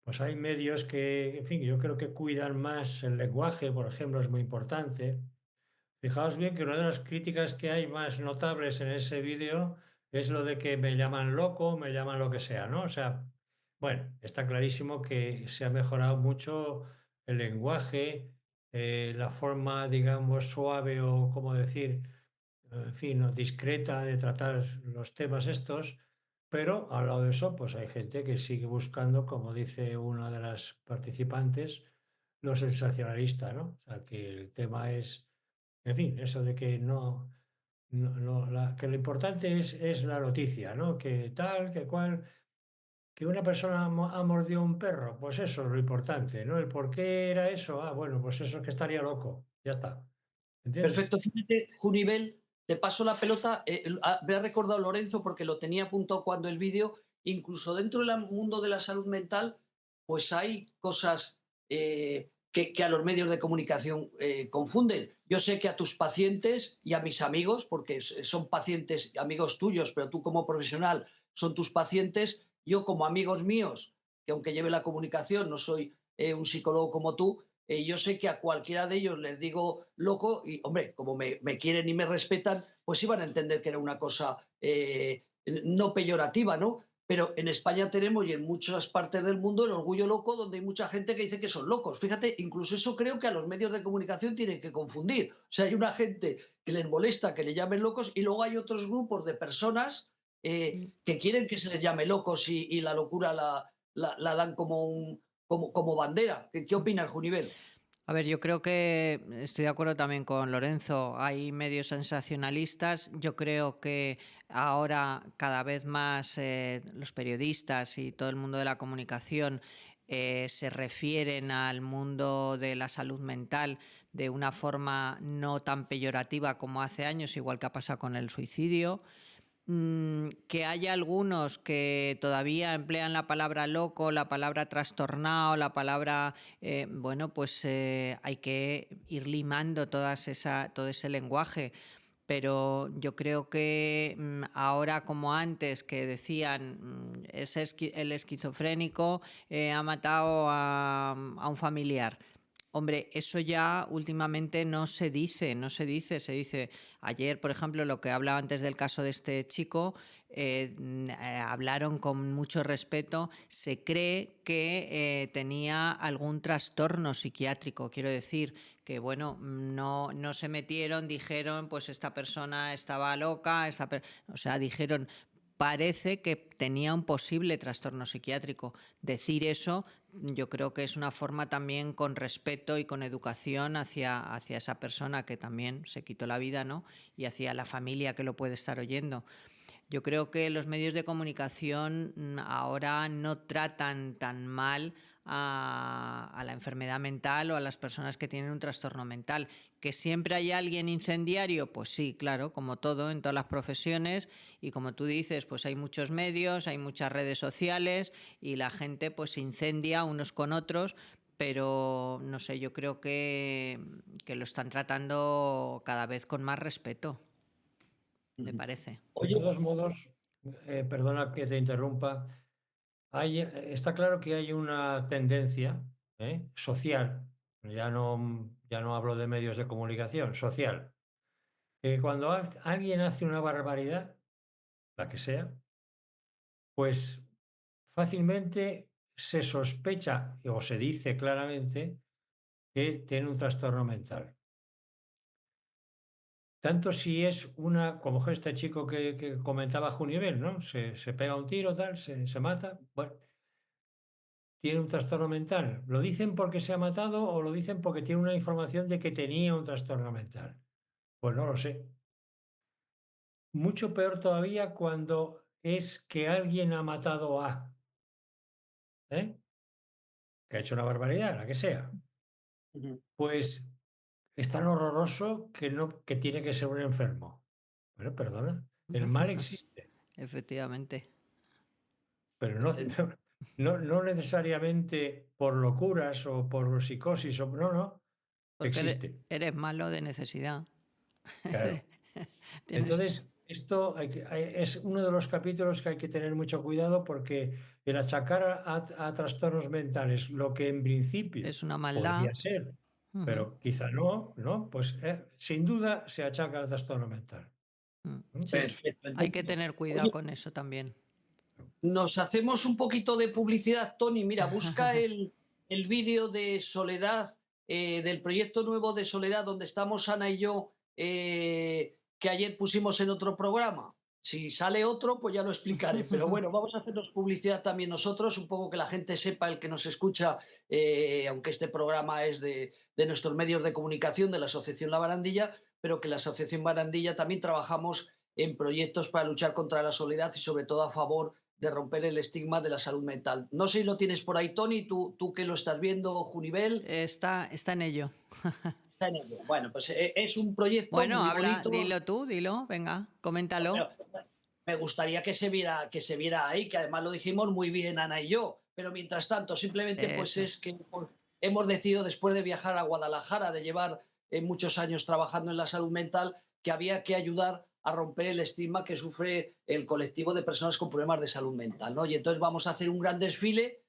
Pues hay medios que, en fin, yo creo que cuidan más el lenguaje, por ejemplo, es muy importante. Fijaos bien que una de las críticas que hay más notables en ese vídeo es lo de que me llaman loco, me llaman lo que sea, ¿no? O sea, bueno, está clarísimo que se ha mejorado mucho el lenguaje, la forma, digamos, suave o, como decir, en fin, ¿no? Discreta de tratar los temas estos, pero al lado de eso, pues hay gente que sigue buscando, como dice una de las participantes, lo sensacionalista, ¿no? O sea, que el tema es, en fin, eso de que que lo importante es la noticia, ¿no? Que tal, que cual, que una persona ha mordido a un perro, pues eso es lo importante, ¿no? El por qué era eso, ah, bueno, pues eso es que estaría loco, ya está, ¿entiendes? Perfecto, fíjate, Junivel, te paso la pelota. Me ha recordado Lorenzo porque lo tenía apuntado cuando el vídeo, incluso dentro del mundo de la salud mental, pues hay cosas que a los medios de comunicación confunden. Yo sé que a tus pacientes y a mis amigos, porque son pacientes, amigos tuyos, pero tú como profesional son tus pacientes, yo como amigos míos, que aunque lleve la comunicación, no soy un psicólogo como tú, yo sé que a cualquiera de ellos les digo loco y, hombre, como me quieren y me respetan, pues iban a entender que era una cosa no peyorativa, ¿no? Pero en España tenemos y en muchas partes del mundo el orgullo loco, donde hay mucha gente que dice que son locos. Fíjate, incluso eso creo que a los medios de comunicación tienen que confundir. O sea, hay una gente que les molesta que le llamen locos y luego hay otros grupos de personas que quieren que se les llame locos y la locura la dan como bandera. ¿Qué opinas, Junivel? A ver, yo creo que estoy de acuerdo también con Lorenzo. Hay medios sensacionalistas. Yo creo que ahora cada vez más los periodistas y todo el mundo de la comunicación se refieren al mundo de la salud mental de una forma no tan peyorativa como hace años, igual que ha pasado con el suicidio. Que haya algunos que todavía emplean la palabra loco, la palabra trastornado, la palabra, bueno, pues hay que ir limando todo ese lenguaje. Pero yo creo que ahora como antes que decían el esquizofrénico ha matado a un familiar. Hombre, eso ya últimamente no se dice, se dice. Ayer, por ejemplo, lo que hablaba antes del caso de este chico, hablaron con mucho respeto. Se cree que tenía algún trastorno psiquiátrico, quiero decir, que bueno, no se metieron, dijeron, pues esta persona estaba loca, o sea, dijeron, parece que tenía un posible trastorno psiquiátrico. Decir eso, yo creo que es una forma también con respeto y con educación hacia esa persona que también se quitó la vida, ¿no? Y hacia la familia que lo puede estar oyendo. Yo creo que los medios de comunicación ahora no tratan tan mal a la enfermedad mental o a las personas que tienen un trastorno mental. ¿Que siempre hay alguien incendiario? Pues sí, claro, como todo, en todas las profesiones. Y como tú dices, pues hay muchos medios, hay muchas redes sociales y la gente pues se incendia unos con otros. Pero, no sé, yo creo que lo están tratando cada vez con más respeto, me parece. De todos modos, perdona que te interrumpa, está claro que hay una tendencia social, ya no hablo de medios de comunicación, social, Cuando alguien hace una barbaridad, la que sea, pues fácilmente se sospecha o se dice claramente que tiene un trastorno mental. Tanto si es como este chico que comentaba Junivel, ¿no? Se pega un tiro, tal, se mata. Bueno, tiene un trastorno mental. ¿Lo dicen porque se ha matado o lo dicen porque tiene una información de que tenía un trastorno mental? Pues no lo sé. Mucho peor todavía cuando es que alguien ha matado a, ¿eh? Que ha hecho una barbaridad, la que sea. Pues es tan horroroso que tiene que ser un enfermo. Bueno, perdona, el mal existe, Efectivamente. pero no necesariamente por locuras o por psicosis, no, Porque existe. eres malo de necesidad. Claro. Entonces, esto es uno de los capítulos que hay que tener mucho cuidado porque el achacar a trastornos mentales lo que en principio es una maldad. podría ser, pero quizá no, pues sin duda se achaca al trastorno mental. Sí, Perfecto. hay que tener cuidado con eso también. Nos hacemos un poquito de publicidad, Tony. Mira, busca el vídeo de Soledad, del proyecto nuevo de Soledad, donde estamos Ana y yo, que ayer pusimos en otro programa. Si sale otro, pues ya lo explicaré. Pero bueno, vamos a hacernos publicidad también nosotros, un poco que la gente sepa, el que nos escucha, aunque este programa es de nuestros medios de comunicación, de la Asociación La Barandilla, pero que la Asociación Barandilla también trabajamos en proyectos para luchar contra la soledad y sobre todo a favor de romper el estigma de la salud mental. No sé si lo tienes por ahí, Tony, tú que lo estás viendo, Junivel. Está en ello. Está en ello. Bueno, pues es un proyecto bueno, muy habla, bonito. dilo, venga, coméntalo. Bueno, me gustaría que se viera ahí, que además lo dijimos muy bien Ana y yo, pero mientras tanto, simplemente pues es que hemos decidido, después de viajar a Guadalajara, de llevar muchos años trabajando en la salud mental, que había que ayudar a romper el estigma que sufre el colectivo de personas con problemas de salud mental, ¿no? Y entonces vamos a hacer un gran desfile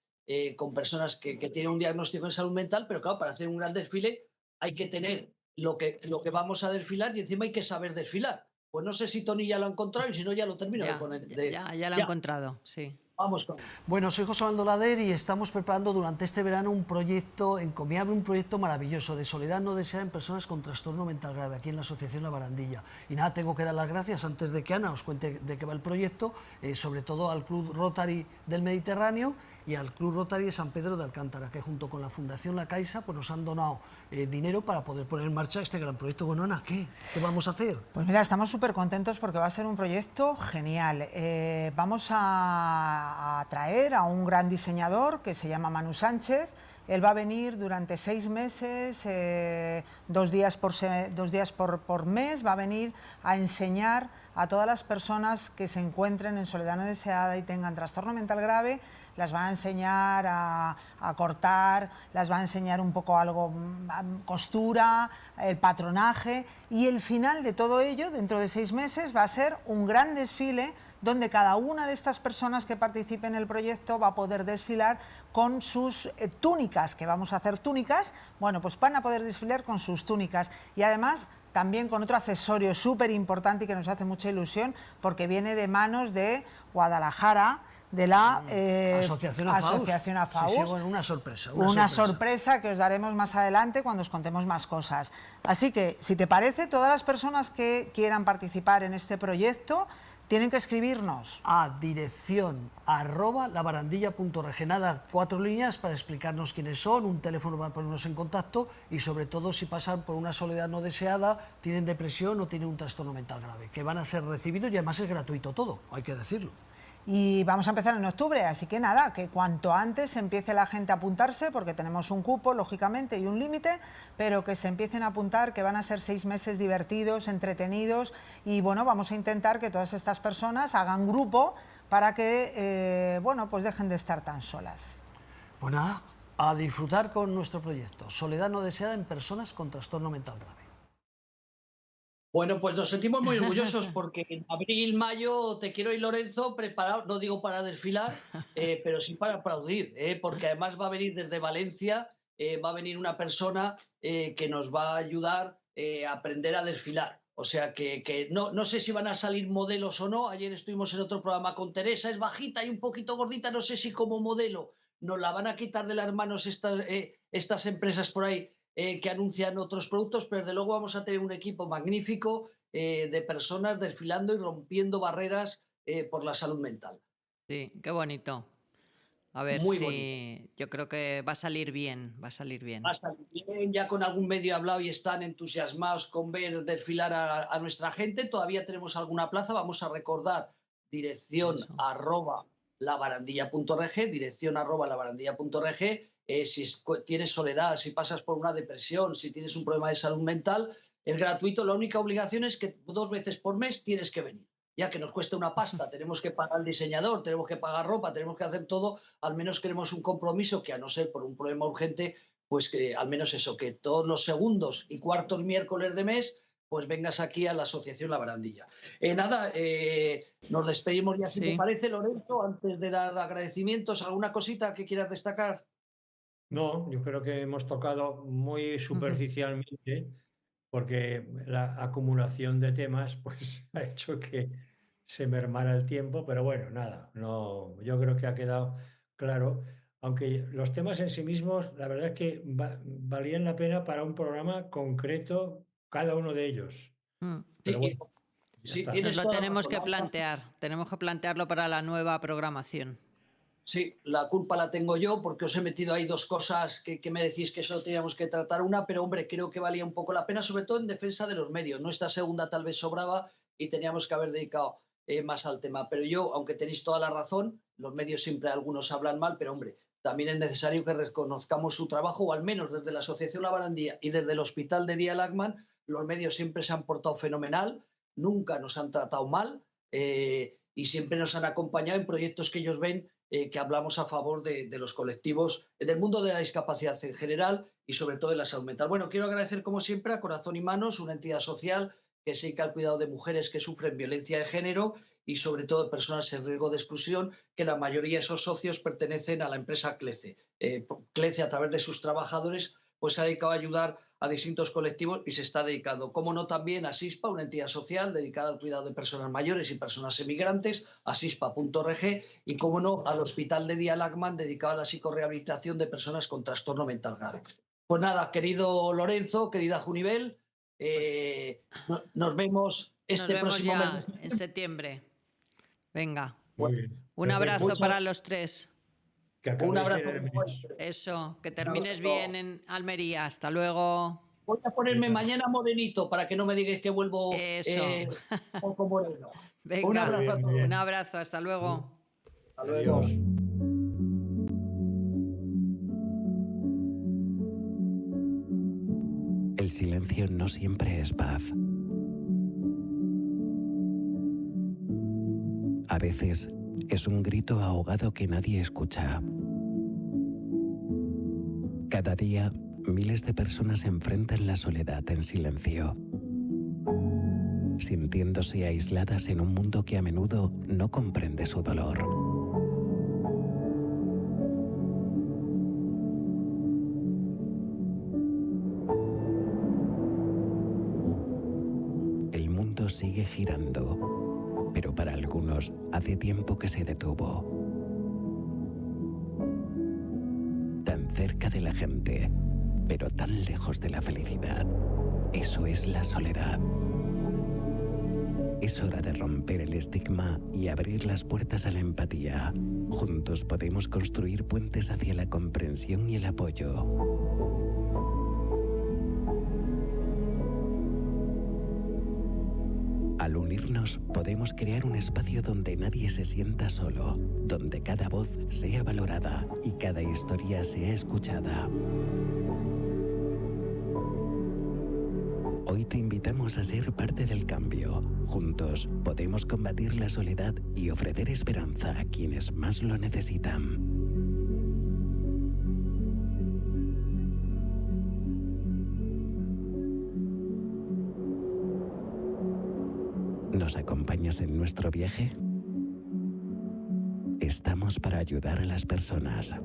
con personas que tienen un diagnóstico de salud mental, pero claro, para hacer un gran desfile hay que tener lo que vamos a desfilar y encima hay que saber desfilar. Pues no sé si Tony ya lo ha encontrado y si no ya lo termino de poner. Ya lo ha encontrado, sí. Vamos con. Bueno, soy José Manuel Lader y estamos preparando durante este verano un proyecto encomiable, un proyecto maravilloso de soledad no deseada en personas con trastorno mental grave, aquí en la Asociación La Barandilla. Y nada, tengo que dar las gracias, antes de que Ana os cuente de qué va el proyecto, sobre todo al Club Rotary del Mediterráneo y al Club Rotary de San Pedro de Alcántara, que junto con la Fundación La Caixa pues nos han donado dinero para poder poner en marcha este gran proyecto. Bueno, Ana, ¿qué vamos a hacer? Pues mira, estamos súper contentos porque va a ser un proyecto genial. Vamos a traer a un gran diseñador que se llama Manu Sánchez. Él va a venir durante 6 meses, 2 días por mes, va a venir a enseñar a todas las personas que se encuentren en soledad no deseada y tengan trastorno mental grave. Las van a enseñar a cortar, las va a enseñar un poco algo, costura, el patronaje, y el final de todo ello, dentro de 6 meses, va a ser un gran desfile donde cada una de estas personas que participe en el proyecto va a poder desfilar con sus túnicas, que vamos a hacer túnicas. Bueno, pues van a poder desfilar con sus túnicas y además también con otro accesorio súper importante y que nos hace mucha ilusión porque viene de manos de Guadalajara, de la Asociación AFAUS. Sí, bueno, una sorpresa. Una sorpresa que os daremos más adelante cuando os contemos más cosas. Así que, si te parece, todas las personas que quieran participar en este proyecto tienen que escribirnos a dirección @labarandilla.org. Nada, 4 líneas para explicarnos quiénes son, un teléfono para ponernos en contacto y sobre todo si pasan por una soledad no deseada, tienen depresión o tienen un trastorno mental grave, que van a ser recibidos y además es gratuito todo, hay que decirlo. Y vamos a empezar en octubre, así que nada, que cuanto antes empiece la gente a apuntarse, porque tenemos un cupo, lógicamente, y un límite, pero que se empiecen a apuntar, que van a ser 6 meses divertidos, entretenidos, y bueno, vamos a intentar que todas estas personas hagan grupo para que, bueno, pues dejen de estar tan solas. Pues nada, a disfrutar con nuestro proyecto, Soledad no deseada en personas con trastorno mental grave. Bueno, pues nos sentimos muy orgullosos porque en abril, mayo, Te quiero y Lorenzo preparados, no digo para desfilar, pero sí para aplaudir, porque además va a venir desde Valencia, va a venir una persona que nos va a ayudar a aprender a desfilar. O sea que no sé si van a salir modelos o no. Ayer estuvimos en otro programa con Teresa, es bajita y un poquito gordita, no sé si como modelo nos la van a quitar de las manos estas empresas por ahí que anuncian otros productos, pero desde luego vamos a tener un equipo magnífico de personas desfilando y rompiendo barreras por la salud mental. Sí, qué bonito. A ver Muy si bonito. yo creo que va a salir bien, va a salir bien. Va a salir bien, ya con algún medio he hablado y están entusiasmados con ver desfilar a nuestra gente. Todavía tenemos alguna plaza, vamos a recordar dirección @labarandilla.org, dirección @labarandilla.org. Si tienes soledad, si pasas por una depresión, si tienes un problema de salud mental, es gratuito. La única obligación es que 2 veces por mes tienes que venir. Ya que nos cuesta una pasta, tenemos que pagar al diseñador, tenemos que pagar ropa, tenemos que hacer todo, al menos queremos un compromiso que, a no ser por un problema urgente, pues que al menos eso, que todos los segundos y cuartos miércoles de mes, pues vengas aquí a la Asociación La Barandilla. Nos despedimos ya, si te parece, Lorenzo, antes de dar agradecimientos. ¿Alguna cosita que quieras destacar? No, yo creo que hemos tocado muy superficialmente, porque la acumulación de temas pues ha hecho que se mermara el tiempo, pero bueno, nada, no, yo creo que ha quedado claro, aunque los temas en sí mismos, la verdad es que valían la pena para un programa concreto cada uno de ellos. Pero bueno, nos lo tenemos que plantear, tenemos que plantearlo para la nueva programación. Sí, la culpa la tengo yo porque os he metido ahí 2 cosas que me decís que solo teníamos que tratar una, pero hombre, creo que valía un poco la pena, sobre todo en defensa de los medios. Nuestra segunda tal vez sobraba y teníamos que haber dedicado más al tema. Pero yo, aunque tenéis toda la razón, los medios siempre algunos hablan mal, pero hombre, también es necesario que reconozcamos su trabajo, o al menos desde la Asociación La Barandilla y desde el Hospital de Día Lachman, los medios siempre se han portado fenomenal, nunca nos han tratado mal y siempre nos han acompañado en proyectos que ellos ven que hablamos a favor de los colectivos, del mundo de la discapacidad en general y sobre todo de la salud mental. Bueno, quiero agradecer como siempre a Corazón y Manos, una entidad social que se dedica al cuidado de mujeres que sufren violencia de género y sobre todo de personas en riesgo de exclusión, que la mayoría de esos socios pertenecen a la empresa CLECE. CLECE, a través de sus trabajadores, pues se ha dedicado a ayudar a distintos colectivos y se está dedicando, como no, también a SISPA, una entidad social dedicada al cuidado de personas mayores y personas emigrantes, a sispa.org, y, como no, al Hospital de Día Lachman, dedicado a la psicorehabilitación de personas con trastorno mental grave. Pues nada, querido Lorenzo, querida Junivel, nos vemos próximo ya en septiembre. Venga, Muy un abrazo para los 3. Un abrazo. Eso, que termines bien en Almería. Hasta luego. Voy a ponerme mañana morenito para que no me digáis que vuelvo poco moreno. Venga, un abrazo a todos. Un abrazo, hasta luego. Hasta luego. Adiós. El silencio no siempre es paz. A veces es un grito ahogado que nadie escucha. Cada día, miles de personas enfrentan la soledad en silencio, sintiéndose aisladas en un mundo que a menudo no comprende su dolor. El mundo sigue girando, pero para algunos hace tiempo que se detuvo. Tan cerca de la gente, pero tan lejos de la felicidad. Eso es la soledad. Es hora de romper el estigma y abrir las puertas a la empatía. Juntos podemos construir puentes hacia la comprensión y el apoyo. Al unirnos, podemos crear un espacio donde nadie se sienta solo, donde cada voz sea valorada y cada historia sea escuchada. Hoy te invitamos a ser parte del cambio. Juntos podemos combatir la soledad y ofrecer esperanza a quienes más lo necesitan. ¿Nos acompañas en nuestro viaje? Estamos para ayudar a las personas.